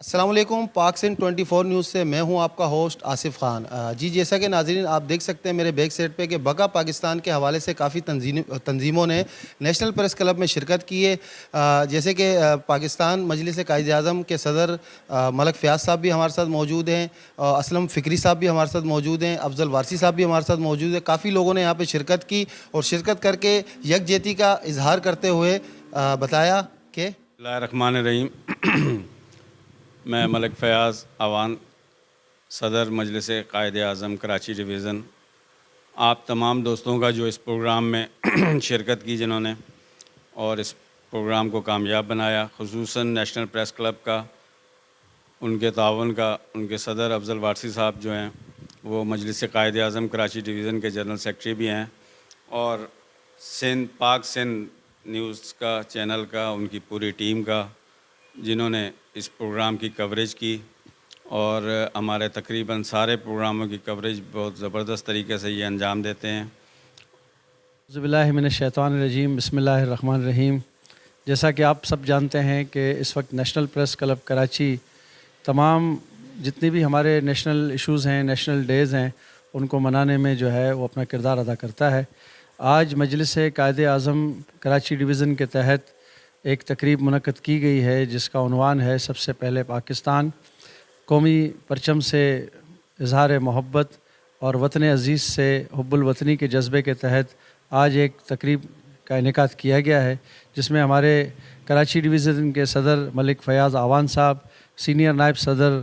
السلام علیکم، پاک سندھ 24 نیوز سے میں ہوں آپ کا ہوسٹ آصف خان۔ جی جیسا کہ ناظرین آپ دیکھ سکتے ہیں میرے بیک سائڈ پہ کہ بقا پاکستان کے حوالے سے کافی تنظیموں نے نیشنل پریس کلب میں شرکت کی ہے، جیسے کہ پاکستان مجلس قائد اعظم کے صدر ملک فیاض صاحب بھی ہمارے ساتھ موجود ہیں، اسلم فکری صاحب بھی ہمارے ساتھ موجود ہیں، افضل وارثی صاحب بھی ہمارے ساتھ موجود ہیں۔ کافی لوگوں نے یہاں پہ شرکت کی اور شرکت کر کے یکجہتی کا اظہار کرتے ہوئے بتایا کہ بسم اللہ الرحمن الرحیم۔ میں ملک فیاض اعوان صدر مجلس قائد اعظم کراچی ڈویژن آپ تمام دوستوں کا جو اس پروگرام میں شرکت کی جنہوں نے اور اس پروگرام کو کامیاب بنایا، خصوصاً نیشنل پریس کلب کا، ان کے تعاون کا، ان کے صدر افضل وارثی صاحب جو ہیں وہ مجلس قائد اعظم کراچی ڈویژن کے جنرل سیکرٹری بھی ہیں، اور پاک سندھ نیوز کا چینل کا، ان کی پوری ٹیم کا، جنہوں نے اس پروگرام کی کوریج کی اور ہمارے تقریباً سارے پروگراموں کی کوریج بہت زبردست طریقے سے یہ انجام دیتے ہیں۔ اعوذ باللہ من الشیطان الرجیم، بسم اللہ الرحمن الرحیم۔ جیسا کہ آپ سب جانتے ہیں کہ اس وقت نیشنل پریس کلب کراچی تمام جتنی بھی ہمارے نیشنل ایشوز ہیں، نیشنل ڈیز ہیں، ان کو منانے میں جو ہے وہ اپنا کردار ادا کرتا ہے۔ آج مجلس قائد اعظم کراچی ڈویژن کے تحت ایک تقریب منعقد کی گئی ہے جس کا عنوان ہے سب سے پہلے پاکستان۔ قومی پرچم سے اظہار محبت اور وطن عزیز سے حب الوطنی کے جذبے کے تحت آج ایک تقریب کا انعقاد کیا گیا ہے، جس میں ہمارے کراچی ڈویژن کے صدر ملک فیاض اعوان صاحب، سینئر نائب صدر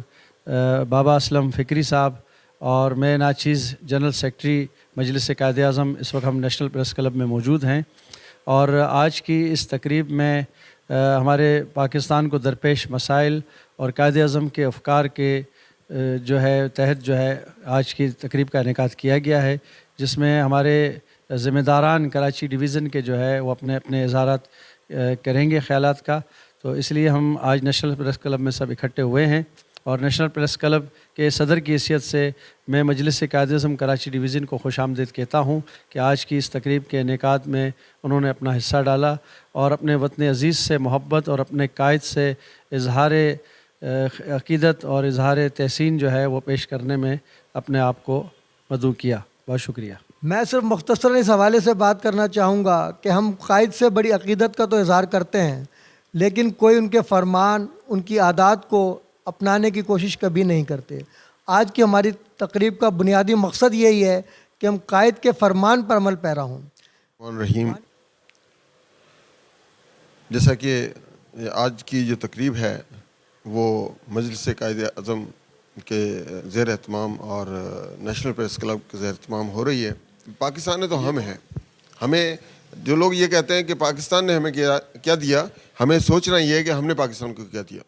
بابا اسلم فکری صاحب اور میں ناچیز جنرل سیکرٹری مجلس قائد اعظم اس وقت ہم نیشنل پریس کلب میں موجود ہیں، اور آج کی اس تقریب میں ہمارے پاکستان کو درپیش مسائل اور قائد اعظم کے افکار کے جو ہے تحت جو ہے آج کی تقریب کا انعقاد کیا گیا ہے، جس میں ہمارے ذمہ داران کراچی ڈویژن کے جو ہے وہ اپنے اپنے اظہارات کریں گے خیالات کا۔ تو اس لیے ہم آج نیشنل پریس کلب میں سب اکٹھے ہوئے ہیں، اور نیشنل پریس کلب کے صدر کی حیثیت سے میں مجلس قائد اعظم کراچی ڈویژن کو خوش آمدید کہتا ہوں کہ آج کی اس تقریب کے انعقاد میں انہوں نے اپنا حصہ ڈالا اور اپنے وطن عزیز سے محبت اور اپنے قائد سے اظہار عقیدت اور اظہار تحسین جو ہے وہ پیش کرنے میں اپنے آپ کو مدعو کیا۔ بہت شکریہ۔ میں صرف مختصراً اس حوالے سے بات کرنا چاہوں گا کہ ہم قائد سے بڑی عقیدت کا تو اظہار کرتے ہیں، لیکن کوئی ان کے فرمان، ان کی عادات کو اپنانے کی کوشش کبھی نہیں کرتے۔ آج کی ہماری تقریب کا بنیادی مقصد یہی ہے کہ ہم قائد کے فرمان پر عمل پیرا ہوں۔ رحیم، جیسا کہ آج کی جو تقریب ہے وہ مجلس قائد اعظم کے زیر اہتمام اور نیشنل پریس کلب کے زیر اہتمام ہو رہی ہے۔ پاکستان نے تو ہم ہیں، ہمیں جو لوگ یہ کہتے ہیں کہ پاکستان نے ہمیں کیا دیا، ہمیں سوچنا یہ ہے کہ ہم نے پاکستان کو کیا دیا۔